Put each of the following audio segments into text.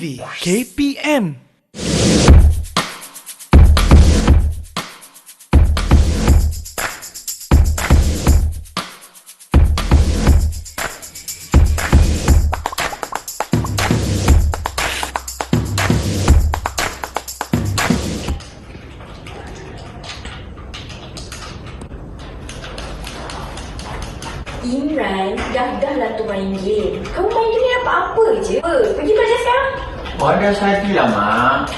TV KPM. Imran, dah tu main game. Kamu main game ni dapat apa je? Pergi belajar sekarang. Pada study lah, Mak.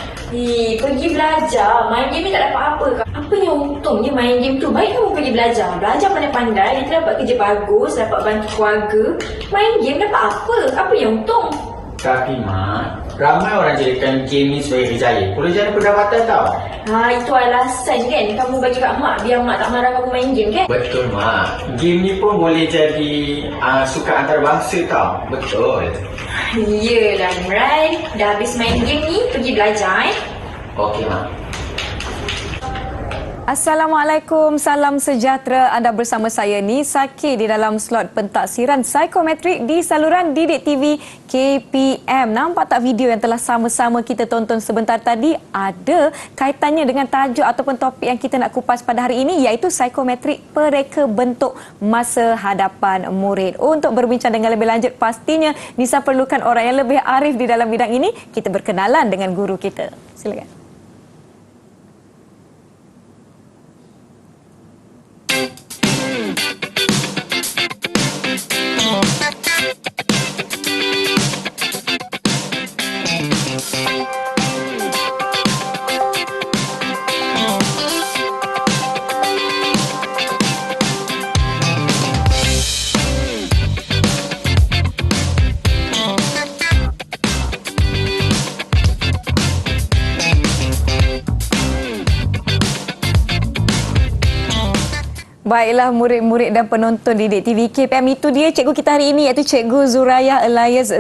Pergi belajar. Main game ni tak dapat apa. Apa yang untungnya main game tu? Baik kamu pergi belajar. Belajar pandai-pandai, kita dapat kerja bagus, dapat bantu keluarga. Main game dapat apa? Apa yang untung? Tapi, Mak, ramai orang jadikan game ni sebagai kerjaya. Pekerjaan pendapatan tau. Itu alasan kan kamu bagi kat mak biar mak tak marah kamu main game kan? Betul, Mak. Game ni pun boleh jadi suka antarabangsa tau. Betul. Yelah Imran, dah habis main game ni, pergi belajar Okey, Mak. Assalamualaikum, salam sejahtera. Anda bersama saya Nisa K di dalam slot pentaksiran psikometrik di saluran Didik TV KPM. Nampak tak video yang telah sama-sama kita tonton sebentar tadi? Ada kaitannya dengan tajuk ataupun topik yang kita nak kupas pada hari ini, iaitu psikometrik pereka bentuk masa hadapan murid. Untuk berbincang dengan lebih lanjut, pastinya Nisa perlukan orang yang lebih arif di dalam bidang ini. Kita berkenalan dengan guru kita. Silakan. Baiklah murid-murid dan penonton Didik TV KPM, itu dia cikgu kita hari ini, iaitu Cikgu Zuraya Elias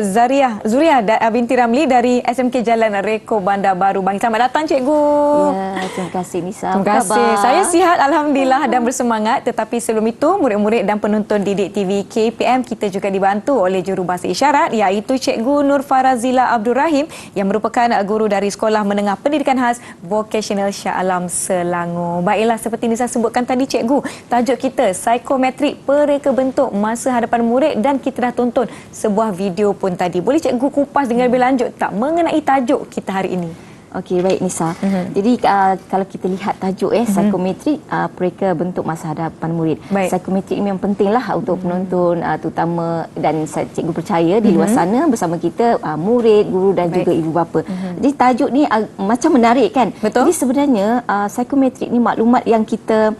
Zuria binti Ramli dari SMK Jalan Reko Bandar Baru Bangi. Selamat datang cikgu. Ya, terima kasih Nisa. Terima kasih. Saya sihat alhamdulillah dan bersemangat. Tetapi sebelum itu, murid-murid dan penonton Didik TV KPM, kita juga dibantu oleh jurubahasa isyarat, iaitu Cikgu Nur Farazila Abdul Rahim yang merupakan guru dari Sekolah Menengah Pendidikan Khas Vocational Shah Alam Selangor. Baiklah, seperti Nisa sebutkan tadi cikgu, tajuk kita psikometrik pereka bentuk masa hadapan murid, dan kita dah tonton sebuah video pun tadi. Boleh cikgu kupas dengan lebih lanjut tak mengenai tajuk kita hari ini? Okey, baik Nisa. Jadi kalau kita lihat tajuk psikometrik pereka bentuk masa hadapan murid. Baik. Psikometrik ini memang pentinglah untuk penonton terutama, dan cikgu percaya di luar sana bersama kita murid, guru dan juga ibu bapa. Jadi tajuk ni macam menarik kan? Betul. Jadi sebenarnya psikometrik ni maklumat yang kita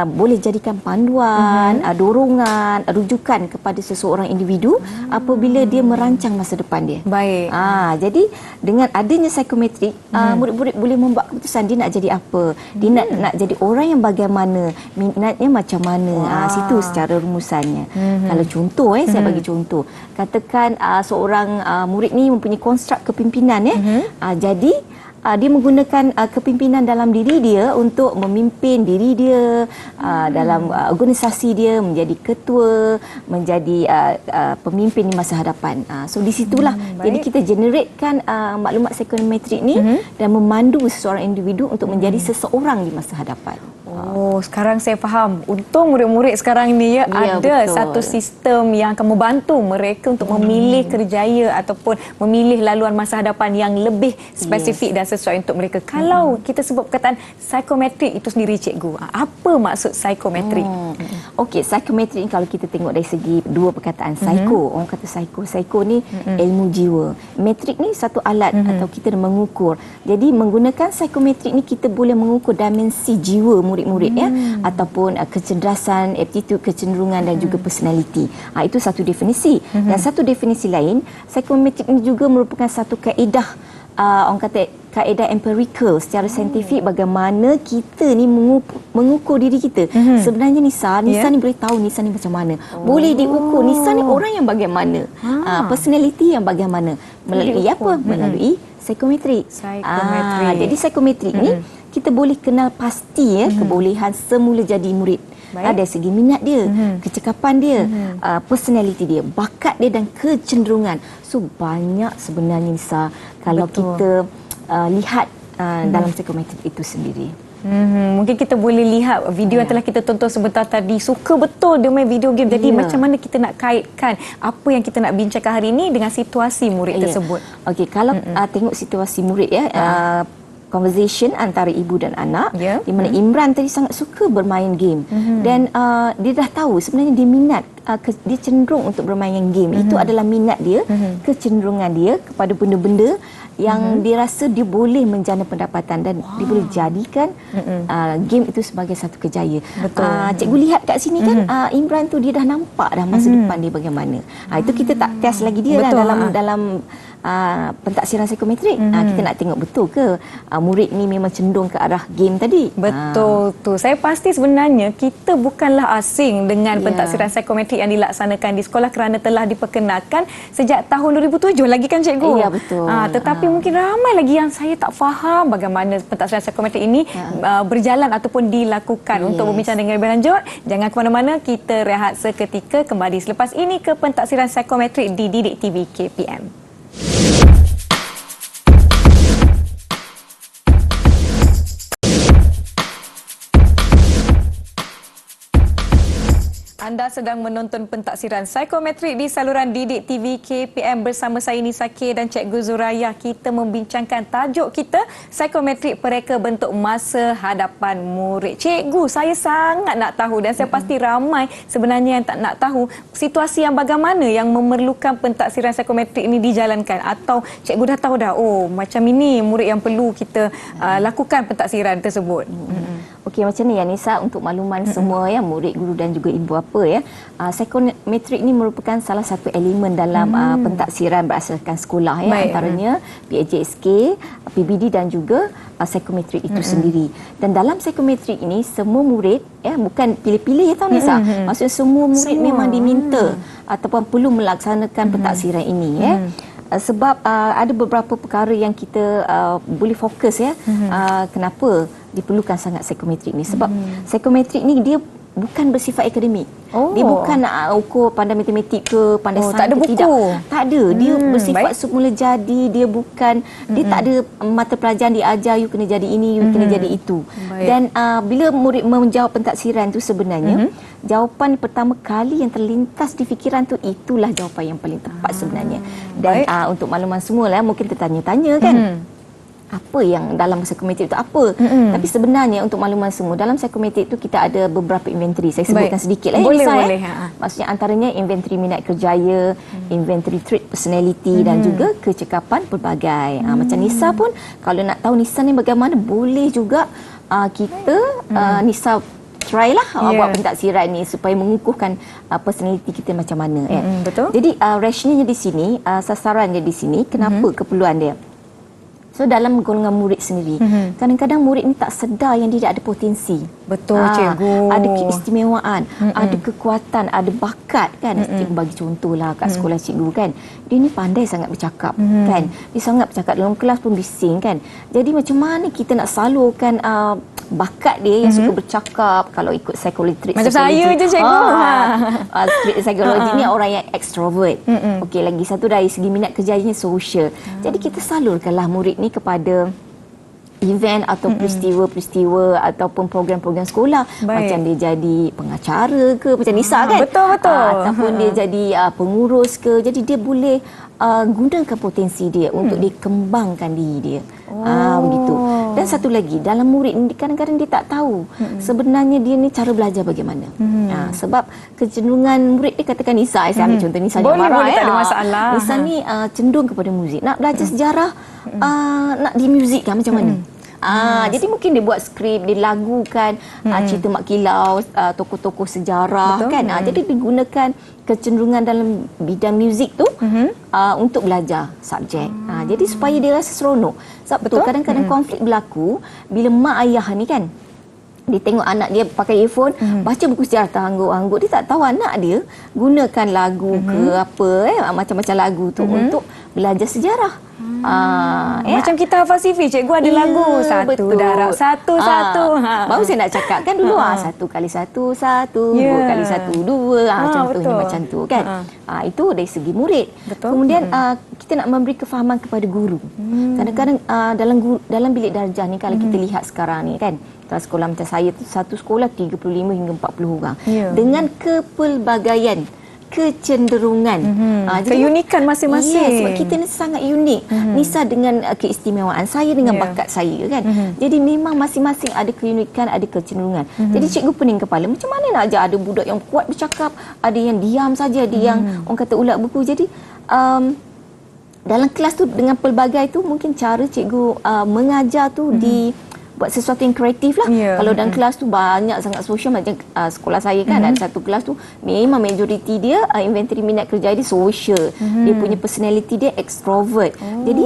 boleh jadikan panduan, dorongan, rujukan kepada seseorang individu apabila dia merancang masa depan dia. Baik. Jadi dengan adanya psikometrik, murid-murid boleh membuat keputusan dia nak jadi apa, dia nak jadi orang yang bagaimana, minatnya macam mana. Situ secara rumusannya. Kalau contoh, saya bagi contoh. Katakan seorang murid ni mempunyai konstruk kepimpinan jadi dia menggunakan kepimpinan dalam diri dia untuk memimpin diri dia dalam organisasi dia, menjadi ketua, menjadi pemimpin di masa hadapan. So di situlah jadi kita generatekan maklumat psikometrik ni dan memandu seseorang individu untuk menjadi seseorang di masa hadapan. Sekarang saya faham. Untung murid-murid sekarang ni ada betul. satu sistem yang akan membantu mereka untuk memilih kerjaya ataupun memilih laluan masa hadapan yang lebih spesifik dan sesuai untuk mereka. Kalau kita sebut perkataan psikometrik itu sendiri cikgu, apa maksud psikometrik? Okey, psikometrik ni kalau kita tengok dari segi dua perkataan, psiko, orang kata psiko ni ilmu jiwa. Metrik ni satu alat atau kita mengukur. Jadi menggunakan psikometrik ni kita boleh mengukur dimensi jiwa murid-murid ataupun kecerdasan, aptitude, kecenderungan dan juga personality. Itu satu definisi. Dan satu definisi lain, psikometrik ini juga merupakan satu kaedah, orang kata kaedah empirical secara saintifik, bagaimana kita ni mengukur diri kita. Sebenarnya Nisa ni boleh tahu Nisa ni macam mana. Boleh diukur Nisa ni orang yang bagaimana. Personality yang bagaimana. Melalui apa? Melalui psikometrik. Jadi psikometrik ni kita boleh kenal pasti kebolehan semula jadi murid. Dari segi minat dia, kecekapan dia, personality dia, bakat dia dan kecenderungan. So banyak sebenarnya Nisa kalau kita lihat dalam psikometrik itu sendiri. Mungkin kita boleh lihat video yang telah kita tonton sebentar tadi. Suka betul dia main video game. Jadi macam mana kita nak kaitkan apa yang kita nak bincangkan hari ini dengan situasi murid tersebut? Okey, kalau tengok situasi murid conversation antara ibu dan anak, di mana Imran tadi sangat suka bermain game dan dia dah tahu sebenarnya dia minat, dia cenderung untuk bermain game. Itu adalah minat dia, kecenderungan dia kepada benda-benda yang dia rasa dia boleh menjana pendapatan dan dia boleh jadikan game itu sebagai satu kerjaya. Cikgu lihat kat sini kan Imran tu dia dah nampak dah masa depan dia bagaimana. Itu kita tak test lagi dia dalam pentaksiran psikometrik. Kita nak tengok betul ke murid ni memang cenderung ke arah game tadi. Betul tu. Saya pasti sebenarnya kita bukanlah asing dengan pentaksiran psikometrik yang dilaksanakan di sekolah kerana telah diperkenalkan sejak tahun 2007 lagi kan cikgu? Ya, betul. Tetapi mungkin ramai lagi yang saya tak faham bagaimana pentaksiran psikometrik ini berjalan ataupun dilakukan. Untuk berbincang dengan lebih lanjut, jangan ke mana-mana, kita rehat seketika, kembali selepas ini ke pentaksiran psikometrik di Didik TV KPM. Anda sedang menonton pentaksiran psikometrik di saluran Didik TV KPM bersama saya Nisa K dan Cikgu Zuraya. Kita membincangkan tajuk kita, psikometrik pereka bentuk masa hadapan murid. Cikgu, saya sangat nak tahu dan saya pasti ramai sebenarnya yang tak nak tahu situasi yang bagaimana yang memerlukan pentaksiran psikometrik ini dijalankan, atau cikgu dah tahu dah, oh macam ini murid yang perlu kita lakukan pentaksiran tersebut. Okey, macam ni ya Nisa, untuk makluman semua murid, guru dan juga ibu apa psikometrik ni merupakan salah satu elemen dalam pentaksiran berasaskan sekolah antaranya PAJSK, PBD dan juga psikometrik itu sendiri. Dan dalam psikometrik ini semua murid bukan pilih-pilih tahu Nisa. Maksudnya semua murid memang diminta ataupun perlu melaksanakan pentaksiran ini sebab ada beberapa perkara yang kita boleh fokus kenapa diperlukan sangat psikometrik ni, sebab psikometrik ni dia bukan bersifat akademik. Dia bukan nak ukur pandai matematik ke, pandai sains tak ada buku. Tidak. Tak ada. Dia bersifat semula jadi. Dia bukan, dia tak ada mata pelajaran diajar you kena jadi ini, you kena jadi itu. Dan bila murid menjawab pentaksiran tu sebenarnya jawapan pertama kali yang terlintas di fikiran tu, itulah jawapan yang paling tepat sebenarnya. Dan untuk makluman semua mungkin tertanya-tanya kan, apa yang dalam psikometrik itu apa? Tapi sebenarnya untuk makluman semua, dalam psikometrik itu kita ada beberapa inventory. Saya sebutkan sedikit boleh, Nisa, boleh. Maksudnya antaranya inventory minat kerjaya, inventory trait personality dan juga kecekapan pelbagai. Macam Nisa pun, kalau nak tahu Nisa ni bagaimana, boleh juga kita Nisa try lah buat pentaksiran ni supaya mengukuhkan personality kita macam mana. Betul. Jadi rationalnya di sini, sasarannya di sini, kenapa keperluan dia? So dalam golongan murid sendiri, kadang-kadang murid ni tak sedar yang dia ada potensi. Betul, cikgu. Ada keistimewaan, ada kekuatan, ada bakat kan. Cikgu bagi contoh lah kat sekolah cikgu kan. Dia ni pandai sangat bercakap kan. Dia sangat bercakap, dalam kelas pun bising kan. Jadi macam mana kita nak salurkan bakat dia yang suka bercakap kalau ikut psikologi. Macam saya je cikgu. Psikologi ni orang yang extrovert. Okey, lagi satu dari segi minat kerjanya social. Jadi kita salurkanlah murid ni kepada event atau peristiwa-peristiwa ataupun program-program sekolah. Macam dia jadi pengacara ke, macam Nisa kan? Betul-betul. Ataupun dia jadi pengurus ke. Jadi dia boleh gunakan potensi dia untuk dia kembangkan diri dia. Begitu. Dan satu lagi, dalam murid ni kadang-kadang dia tak tahu sebenarnya dia ni cara belajar bagaimana. Sebab kecenderungan murid dia, katakan Nisa, saya ambil contoh Nisa, boleh, marah, tak ada masalah. Nisa ni cenderung kepada muzik. Nak belajar sejarah, nak dimuzikkan macam mana? Jadi mungkin dia buat skrip, dia lagukan cerita Mak Kilau, tokoh-tokoh sejarah. Betul. Kan. Jadi digunakan kecenderungan dalam bidang muzik tu untuk belajar subjek. Jadi supaya dia rasa seronok. Sebab betul, kadang-kadang konflik berlaku bila mak ayah ni kan, dia tengok anak dia pakai earphone, baca buku sejarah terhangguk-hangguk. Dia tak tahu anak dia gunakan lagu ke apa, macam-macam lagu tu untuk belajar sejarah. Macam kita hafal CV, cikgu ada lagu satu darab satu. Baru saya nak cakap kan dulu 1 kali 1 1, 2 kali 1 2, contohnya betul. macam tu kan. Itu dari segi murid. Betul. Kemudian kita nak memberi kefahaman kepada guru. Kadang-kadang dalam bilik darjah ni kalau kita lihat sekarang ni kan, kalau sekolah macam saya tu, satu sekolah 35 hingga 40 orang dengan kepelbagaian kecenderungan, keunikan masing-masing. Yes, sebab kita ni sangat unik. Nisa dengan keistimewaan, saya dengan bakat saya kan. Jadi memang masing-masing ada keunikan, ada kecenderungan. Jadi cikgu pening kepala, macam mana nak ajar? Ada budak yang kuat bercakap, ada yang diam saja, ada yang orang kata ulat buku. Jadi dalam kelas tu dengan pelbagai tu mungkin cara cikgu mengajar tu buat sesuatu yang kreatif lah. Kalau dalam kelas tu banyak sangat sosial, macam sekolah saya kan ada satu kelas tu memang majoriti dia inventory minat kerja dia sosial. Dia punya personality dia extrovert. Jadi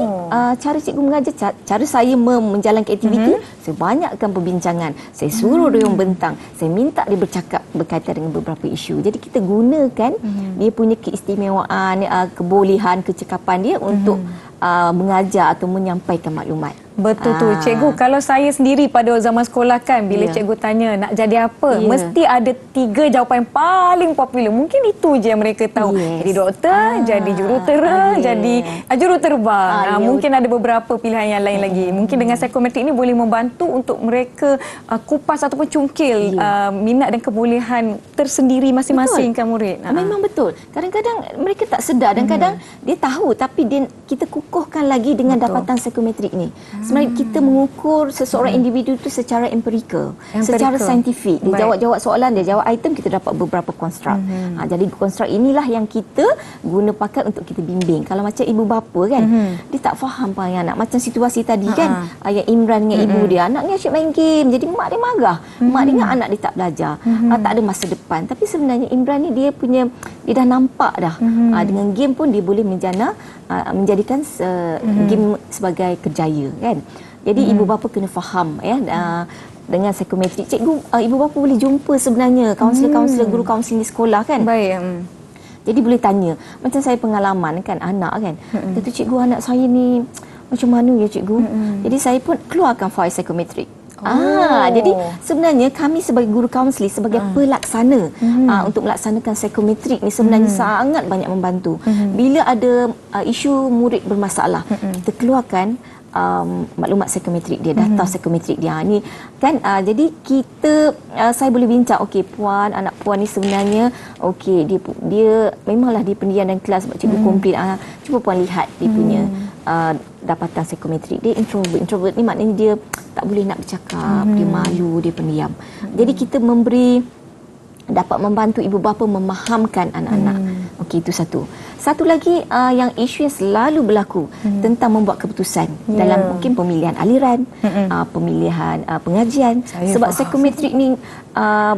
cara cikgu mengajar, cara saya menjalankan aktiviti, saya banyakkan perbincangan, saya suruh dia orang bentang, saya minta dia bercakap berkaitan dengan beberapa isu. Jadi kita gunakan dia punya keistimewaan, kebolehan, kecekapan dia untuk mengajar atau menyampaikan maklumat. Betul tu cikgu. Kalau saya sendiri pada zaman sekolah kan, bila cikgu tanya nak jadi apa, mesti ada 3 jawapan yang paling popular. Mungkin itu je yang mereka tahu. Jadi doktor, jadi jurutera, jadi juruterbang. Mungkin ada beberapa pilihan yang lain lagi. Mungkin dengan psikometrik ini boleh membantu untuk mereka kupas ataupun cungkil minat dan kebolehan tersendiri masing-masing kan murid. Memang betul. Kadang-kadang mereka tak sedar dan kadang dia tahu tapi kita kukuhkan lagi dengan dapatan psikometrik ni. Sebenarnya kita mengukur seseorang individu itu secara empirikal, secara saintifik. Dia jawab soalan, dia jawab item, kita dapat beberapa konstruk. Jadi konstruk inilah yang kita guna pakai untuk kita bimbing. Kalau macam ibu bapa kan, dia tak faham perangai anak. Macam situasi tadi kan, ayah Imran dengan ibu dia, anaknya asyik main game. Jadi mak dia marah. Mak dia ingat anak dia tak belajar, tak ada masa depan. Tapi sebenarnya Imran ni dia dah nampak dah. Dengan game pun dia boleh menjadikan game sebagai kerjaya kan. Jadi ibu bapa kena faham dengan psikometrik. Cikgu, ibu bapa boleh jumpa sebenarnya kaunselor-kaunselor, guru kaunseling di sekolah kan. Baik. Jadi boleh tanya, macam saya pengalaman kan anak kan. Kata cikgu, anak saya ni macam mana ya cikgu? Jadi saya pun keluarkan file psikometrik. Jadi sebenarnya kami sebagai guru kaunseling, sebagai pelaksana untuk melaksanakan psikometrik ni sebenarnya sangat banyak membantu. Bila ada isu murid bermasalah, kita keluarkan maklumat psikometrik dia, data psikometrik dia ni kan. Jadi saya boleh bincang, okey puan, anak puan ni sebenarnya okey dia memanglah dia pendiam dalam kelas sebab cikgu komplain. Cuba puan lihat dia punya dapatan psikometrik. Dia introvert ni maknanya dia tak boleh nak bercakap, dia malu, dia pendiam. Jadi kita dapat membantu ibu bapa memahamkan anak-anak. Okey, itu satu. Satu lagi yang isu yang selalu berlaku tentang membuat keputusan dalam mungkin pemilihan aliran, pemilihan pengajian. Sebab psikometrik ni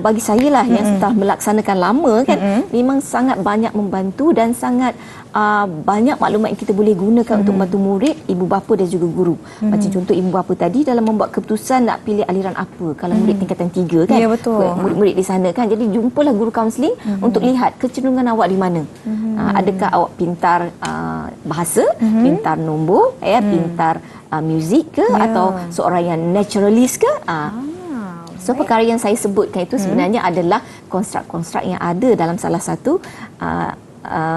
bagi saya lah yang setelah melaksanakan lama kan, memang sangat banyak membantu dan sangat banyak maklumat yang kita boleh gunakan untuk membantu murid, ibu bapa dan juga guru. Macam contoh ibu bapa tadi dalam membuat keputusan nak pilih aliran apa kalau murid tingkatan 3 kan. Ya, betul. Murid-murid di sana kan. Jadi jumpalah guru kaunseling untuk lihat kecenderungan awak di mana. Adakah awak pintar bahasa, pintar nombor, pintar muzik ke, atau seorang yang naturalist ke? So perkara yang saya sebutkan itu sebenarnya adalah konstruk-konstruk yang ada dalam salah satu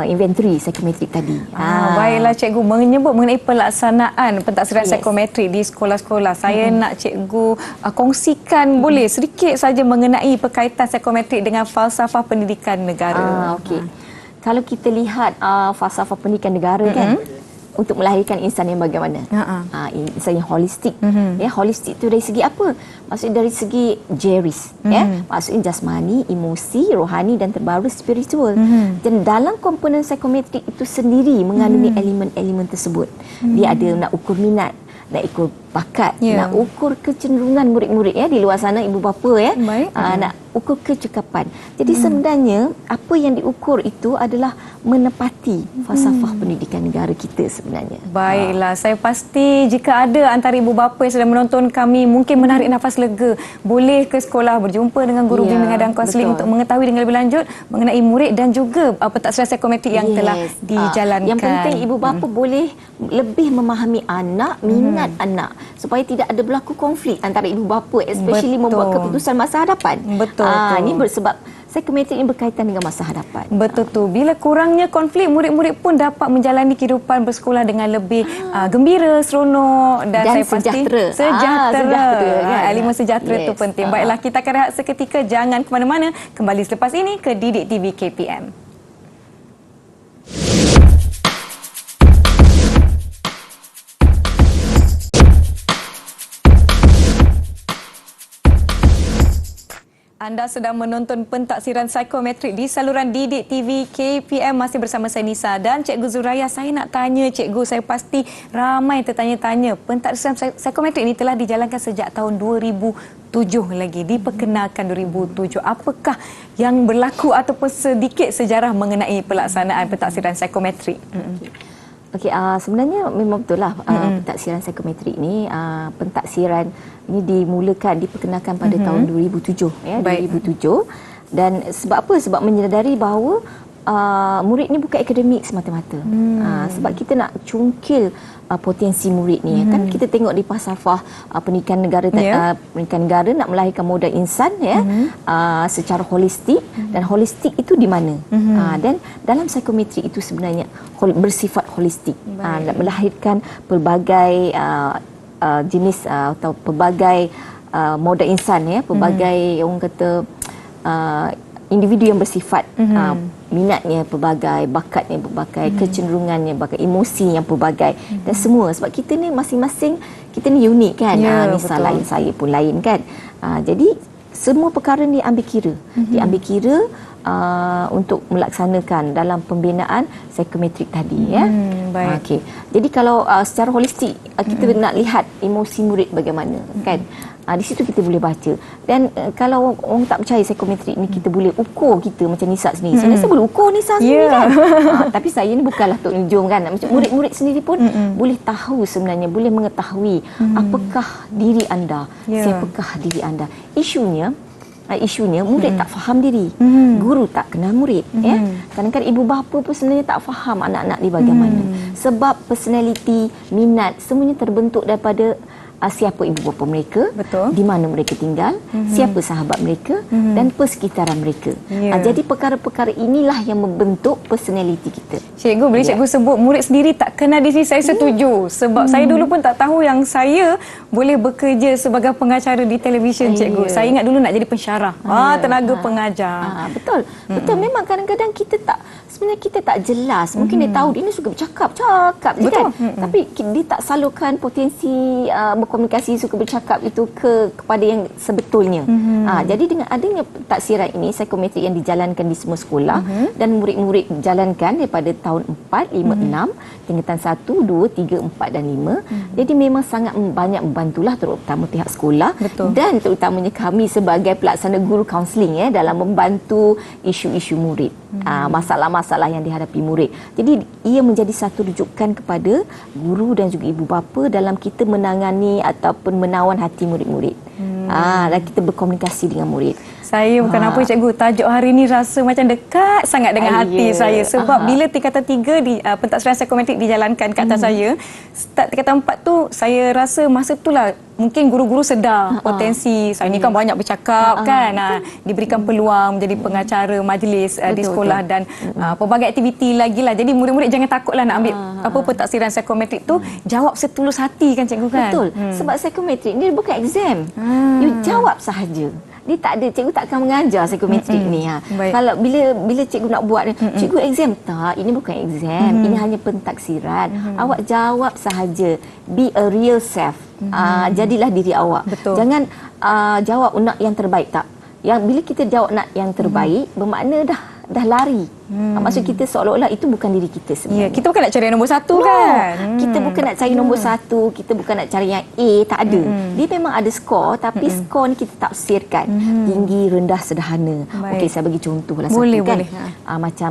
inventory psikometrik tadi. Baiklah cikgu, menyebut mengenai pelaksanaan pentaksiran psikometrik di sekolah-sekolah. Saya nak cikgu kongsikan boleh sedikit saja mengenai berkaitan psikometrik dengan falsafah pendidikan negara. Okey. Kalau kita lihat falsafah pendidikan negara kan, untuk melahirkan insan yang bagaimana? Insan yang holistik. Holistik itu dari segi apa? Maksudnya dari segi jeris. Maksudnya jasmani, emosi, rohani dan terbaru spiritual. Dan dalam komponen psikometrik itu sendiri mengandungi elemen-elemen tersebut. Dia ada nak ukur minat, nak ukur bakat, Ya. nak ukur kecenderungan murid-murid di luar sana, ibu bapa Baik. nak ukur kecekapan. Jadi sebenarnya apa yang diukur itu adalah menepati falsafah pendidikan negara kita sebenarnya. Baiklah, saya pasti jika ada antara ibu bapa yang sedang menonton kami mungkin menarik nafas lega, boleh ke sekolah berjumpa dengan guru Ya, bimbingan dan kaunseling betul. untuk mengetahui dengan lebih lanjut mengenai murid dan juga pentadbiran psikometrik yang telah dijalankan. Yang penting ibu bapa boleh lebih memahami anak, minat anak supaya tidak ada berlaku konflik antara ibu bapa, especially Betul. membuat keputusan masa hadapan. Betul. Ini sebab psikometrik ini berkaitan dengan masa hadapan. Betul tu. Bila kurangnya konflik, murid-murid pun dapat menjalani kehidupan bersekolah dengan lebih gembira, seronok dan saya pasti sejahtera. sejahtera. Kan? Elemen sejahtera itu Yes. penting. Baiklah, kita akan rehat seketika, jangan ke mana-mana. Kembali selepas ini ke Didik TV KPM. Anda sedang menonton pentaksiran psikometrik di saluran Didik TV KPM. Masih bersama saya Nisa dan Cikgu Zuraya. Saya nak tanya Cikgu, saya pasti ramai tertanya-tanya. Pentaksiran psikometrik ini telah dijalankan sejak tahun 2007 lagi. Diperkenalkan 2007. Apakah yang berlaku ataupun sedikit sejarah mengenai pelaksanaan pentaksiran psikometrik? Okey, sebenarnya memang betul lah pentaksiran psikometrik ni, pentaksiran ini diperkenalkan pada tahun 2007 Baik. 2007. Dan sebab apa? Sebab menyedari bahawa murid ni bukan akademik semata-mata. Sebab kita nak cungkil potensi murid ni. Kan kita tengok di falsafah pendidikan negara pendidikan negara nak melahirkan modal insan secara holistik, dan holistik itu di mana? Dan dalam psikometrik itu sebenarnya bersifat holistik. Nak melahirkan pelbagai jenis atau pelbagai modal insan pelbagai orang kata individu yang bersifat minatnya pelbagai, bakatnya pelbagai, kecenderungannya pelbagai, emosi yang pelbagai dan semua. Sebab kita ni masing-masing kita ni unik kan. Nisa lain, saya pun lain kan. Jadi semua perkara ni ambil kira. Diambil kira untuk melaksanakan dalam pembinaan psikometrik tadi Baik. Okey. Jadi kalau secara holistik kita nak lihat emosi murid bagaimana kan. Di situ kita boleh baca. Dan kalau orang tak percaya psikometrik ni kita boleh ukur kita macam Nisa sendiri. Sebenarnya saya boleh ukur Nisa sendiri kan. Tapi saya ni bukanlah Tok Nujum kan. Macam murid-murid sendiri pun boleh tahu sebenarnya, boleh mengetahui apakah diri anda, siapakah diri anda. Isunya murid tak faham diri, guru tak kenal murid. Kadang-kadang ibu bapa pun sebenarnya tak faham anak-anak dia bagaimana. Sebab personality, minat semuanya terbentuk daripada siapa ibu bapa mereka, Betul. di mana mereka tinggal, siapa sahabat mereka dan persekitaran mereka. Jadi perkara-perkara inilah yang membentuk personality kita. Cikgu, boleh cikgu sebut murid sendiri tak kenal diri, saya setuju. Sebab saya dulu pun tak tahu yang saya boleh bekerja sebagai pengacara di televisyen, cikgu. Saya ingat dulu nak jadi pensyarah. Tenaga pengajar. Betul. Betul, memang kadang-kadang kita tak jelas. Mungkin dia tahu dia ni suka bercakap je kan. Tapi dia tak salurkan potensi berkomunikasi, suka bercakap itu kepada yang sebetulnya. Jadi dengan adanya taksiran ini, psikometrik yang dijalankan di semua sekolah dan murid-murid jalankan daripada tahun 4, 5, 6, tingkatan 1, 2, 3, 4 dan 5. Jadi memang sangat banyak membantulah terutama pihak sekolah. Betul. Dan terutamanya kami sebagai pelaksana guru kaunseling dalam membantu isu-isu murid. Masalah-masalah yang dihadapi murid. Jadi ia menjadi satu rujukan kepada guru dan juga ibu bapa dalam kita menangani ataupun menawan hati murid-murid. Dan kita berkomunikasi dengan murid. Saya bukan apa cikgu, tajuk hari ni rasa macam dekat sangat dengan hati saya. Sebab bila tingkatan 3 di pentaksiran psikometrik dijalankan kat atas saya, start tingkatan 4 tu saya rasa masa itulah mungkin guru-guru sedar potensi saya ni kan banyak bercakap kan. Diberikan peluang menjadi pengacara majlis di sekolah dan pelbagai aktiviti lagi lah. Jadi murid-murid jangan takutlah nak ambil pentaksiran psikometrik tu, jawab setulus hati kan cikgu kan. Betul. Sebab psikometrik ni bukan exam. You jawab sahaja. Dia tak ada, cikgu tak akan mengajar psikometrik ni. Kalau bila cikgu nak buat ni, cikgu exam tak, ini bukan exam, ini hanya pentaksiran. Awak jawab sahaja. Be a real self. Jadilah diri awak. Betul. Jangan jawab nak yang terbaik, tak. Yang bila kita jawab nak yang terbaik, bermakna dah dah lari. Maksud kita seolah-olah itu bukan diri kita Ya, sebenarnya. kita bukan nak cari yang nombor satu kan. Kita bukan nak cari nombor satu, kita bukan nak cari yang A, tak ada. Dia memang ada skor, tapi skor ni kita tafsirkan. Tinggi, rendah, sederhana. Baik. Okey, saya bagi contoh lah Boleh, satu kan. boleh. Macam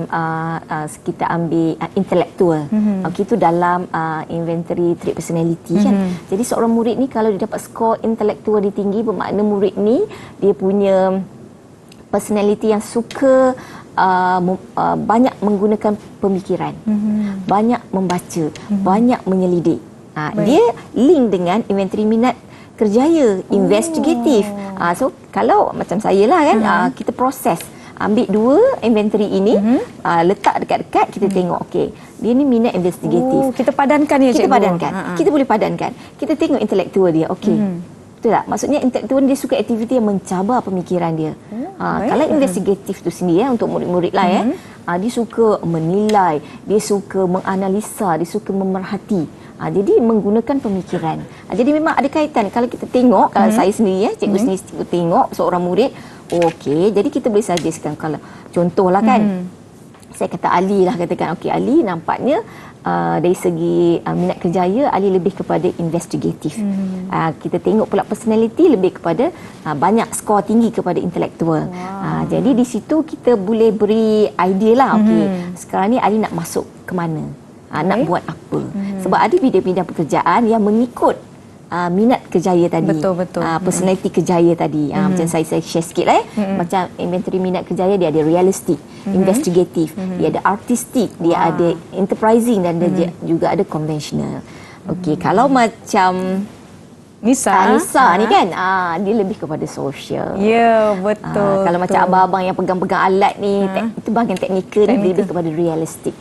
kita ambil intelektual. Okey, itu dalam inventory trait personality kan. Jadi seorang murid ni kalau dia dapat skor intelektual dia tinggi, bermakna murid ni dia punya personality yang suka banyak menggunakan pemikiran, banyak membaca, banyak menyelidik. Dia link dengan inventory minat kerjaya, investigatif. So kalau macam saya lah kan, kita proses, ambil dua inventory ini, letak dekat-dekat, kita tengok okey, dia ni minat investigatif. Kita padankan ya, Kita cikgu. padankan. Kita boleh padankan. Kita tengok intelektual dia. Okey. Betul tak? Maksudnya intelektual dia suka aktiviti yang mencabar pemikiran dia. Kalau investigatif tu sendiri untuk murid-murid lah dia suka menilai, dia suka menganalisa, dia suka memerhati. Jadi menggunakan pemikiran. Jadi memang ada kaitan. Kalau kita tengok, kalau saya sendiri cikgu sendiri tengok seorang murid, okey, jadi kita boleh suggestkan kalau contohlah kan. Saya kata Ali lah, katakan okey, Ali nampaknya dari segi minat kerjaya, Ali lebih kepada investigatif. Kita tengok pula personality lebih kepada banyak skor tinggi kepada intelektual. Jadi di situ kita boleh beri idea lah, okey, sekarang ni Ali nak masuk ke mana, nak buat apa. Sebab ada bidang-bidang pekerjaan yang mengikut minat kerjaya tadi. Betul. Personality kerjaya tadi. Macam saya share sikit lah Macam inventory minat kerjaya, dia ada realistic, investigatif, dia ada artistic, dia ada enterprising, dan dia juga ada conventional. Okey, kalau macam Nisa ni kan, dia lebih kepada social. Ya, betul. Kalau macam abang-abang yang pegang-pegang alat ni, itu bahagian teknikal, dia lebih kepada realistic.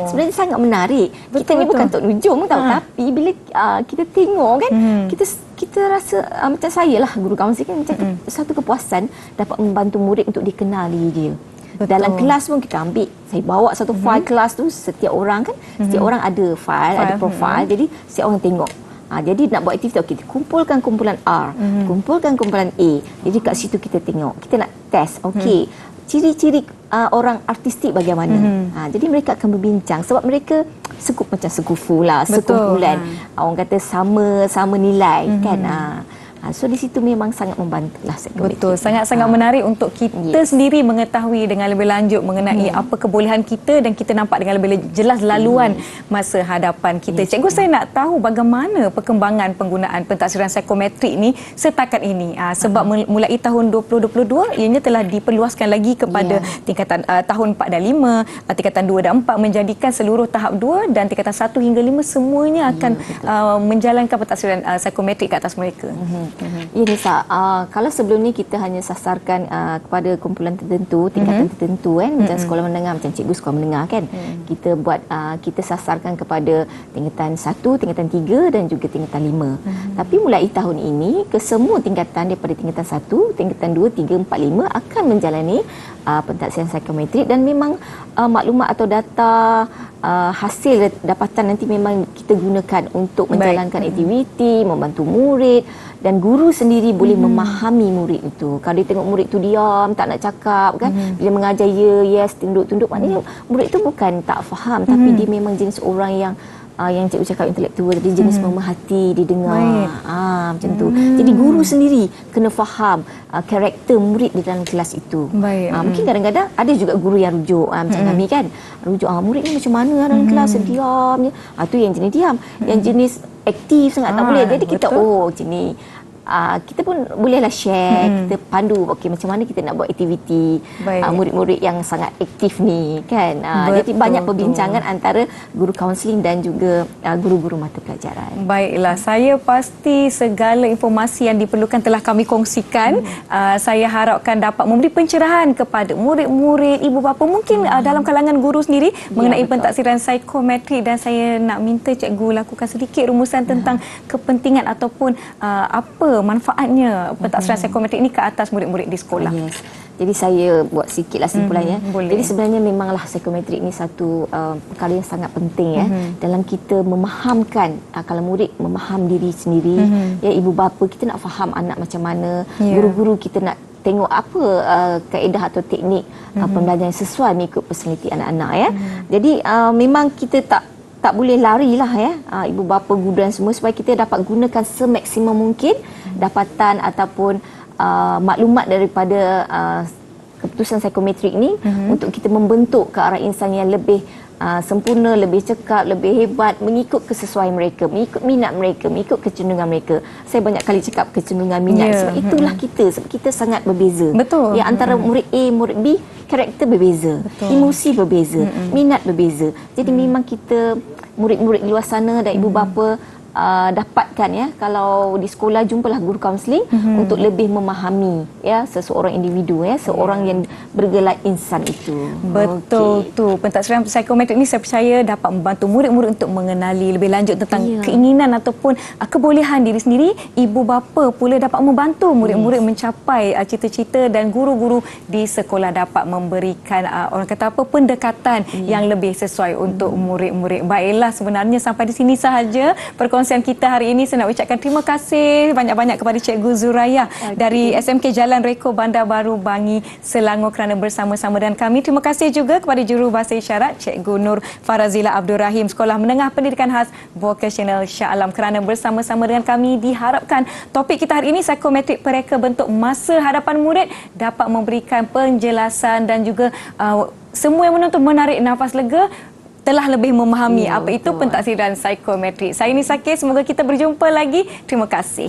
Sebenarnya sangat menarik. Kita ni bukan untuk nujung tahu, tapi bila kita tengok kan, kita rasa macam saya lah, guru kaunseling kan, macam satu kepuasan dapat membantu murid untuk dikenali dia. Betul. Dalam kelas pun kita ambil, saya bawa satu file kelas tu, setiap orang kan, setiap orang ada file, ada profile, jadi setiap orang tengok. Jadi nak buat aktiviti, okey, kumpulkan kumpulan R, kumpulkan kumpulan A. Jadi kat situ kita tengok, kita nak test, okey, ciri-ciri orang artistik bagaimana. Jadi mereka akan berbincang sebab mereka macam sekufu lah, sekumpulan. Orang kata sama nilai kan. So di situ memang sangat membantu lah psikometrik. Betul, sangat-sangat menarik untuk kita sendiri mengetahui dengan lebih lanjut mengenai apa kebolehan kita, dan kita nampak dengan lebih jelas laluan masa hadapan kita. Cikgu, saya nak tahu bagaimana perkembangan penggunaan pentaksiran psikometrik ni setakat ini. Sebab mulai tahun 2022 ianya telah diperluaskan lagi kepada tingkatan tahun 4 dan 5, tingkatan 2 dan 4, menjadikan seluruh tahap 2 dan tingkatan 1 hingga 5 semuanya akan menjalankan pentaksiran psikometrik ke atas mereka. Ya Nisa, kalau sebelum ni kita hanya sasarkan kepada kumpulan tertentu, tingkatan tertentu kan, macam sekolah menengah, macam cikgu sekolah menengah kan, kita buat kita sasarkan kepada tingkatan 1, tingkatan 3 dan juga tingkatan 5. Tapi mulai tahun ini kesemua tingkatan daripada tingkatan 1, tingkatan 2, 3, 4, 5 akan menjalani pentaksiran psikometrik, dan memang maklumat atau data hasil dapatan nanti memang kita gunakan untuk menjalankan aktiviti, membantu murid, dan guru sendiri boleh memahami murid itu. Kalau dia tengok murid itu diam, tak nak cakap kan, bila mengajar yes, tunduk-tunduk, maknanya murid itu bukan tak faham, tapi dia memang jenis orang yang cikgu cakap intelektual, dia jenis memerhati, didengar. Macam tu. Jadi guru sendiri kena faham karakter murid di dalam kelas itu. Mungkin kadang-kadang ada juga guru yang rujuk, macam kami kan, rujuk murid ni macam mana dalam kelas, diam je. Tu yang jenis diam. Yang jenis aktif sangat tak boleh. Jadi kita macam ni. Kita pun bolehlah share, kita pandu okey macam mana kita nak buat aktiviti murid-murid yang sangat aktif ni kan. Jadi banyak perbincangan antara guru kaunseling dan juga guru-guru mata pelajaran. Baiklah, saya pasti segala informasi yang diperlukan telah kami kongsikan. Saya harapkan dapat memberi pencerahan kepada murid-murid, ibu bapa, mungkin dalam kalangan guru sendiri mengenai pentaksiran psikometrik, dan saya nak minta cikgu lakukan sedikit rumusan tentang kepentingan ataupun apa manfaatnya pentaksiran psikometrik ini ke atas murid-murid di sekolah. Jadi saya buat sikitlah simpulannya. Boleh. Jadi sebenarnya memanglah psikometrik ni satu perkara yang sangat penting dalam kita memahamkan, kalau murid memaham diri sendiri, ibu bapa kita nak faham anak macam mana, guru-guru kita nak tengok apa kaedah atau teknik pembelajaran yang sesuai mengikut personaliti anak-anak ya. Jadi memang kita tak boleh lari lah ya, ibu bapa, guru dan semua, supaya kita dapat gunakan semaksimum mungkin dapatan ataupun maklumat daripada keputusan psikometrik ni untuk kita membentuk ke arah insan yang lebih sempurna, lebih cekap, lebih hebat, mengikut kesesuaian mereka, mengikut minat mereka, mengikut kecenderungan mereka. Saya banyak kali cakap kecenderungan minat, sebab itulah kita, sebab kita sangat berbeza. Betul. Ya, antara murid A, murid B, karakter berbeza, emosi berbeza, minat berbeza. Jadi memang kita, murid-murid di luar sana dan ibu bapa, dapatkan ya, kalau di sekolah jumpalah guru kaunseling untuk lebih memahami ya seseorang individu ya, seorang yang bergelar insan itu. Betul tu. Pentaksiran psikometrik ni saya percaya dapat membantu murid-murid untuk mengenali lebih lanjut tentang keinginan ataupun kebolehan diri sendiri. Ibu bapa pula dapat membantu murid-murid mencapai cita-cita, dan guru-guru di sekolah dapat memberikan orang kata apa, pendekatan yang lebih sesuai untuk murid-murid. Baiklah, sebenarnya sampai di sini sahaja perkongsian kita hari ini. Saya nak ucapkan terima kasih banyak-banyak kepada Cikgu Zuraya dari SMK Jalan Reko, Bandar Baru, Bangi, Selangor kerana bersama-sama dengan kami. Terima kasih juga kepada Juru Bahasa Isyarat Cikgu Nur Farazila Abdul Rahim, Sekolah Menengah Pendidikan Khas Vocational Shah Alam kerana bersama-sama dengan kami. Diharapkan topik kita hari ini, psikometrik pereka bentuk masa hadapan murid, dapat memberikan penjelasan dan juga semua yang menonton menarik nafas lega, telah lebih memahami apa itu pentaksiran psikometrik. Saya Nisa K, semoga kita berjumpa lagi. Terima kasih.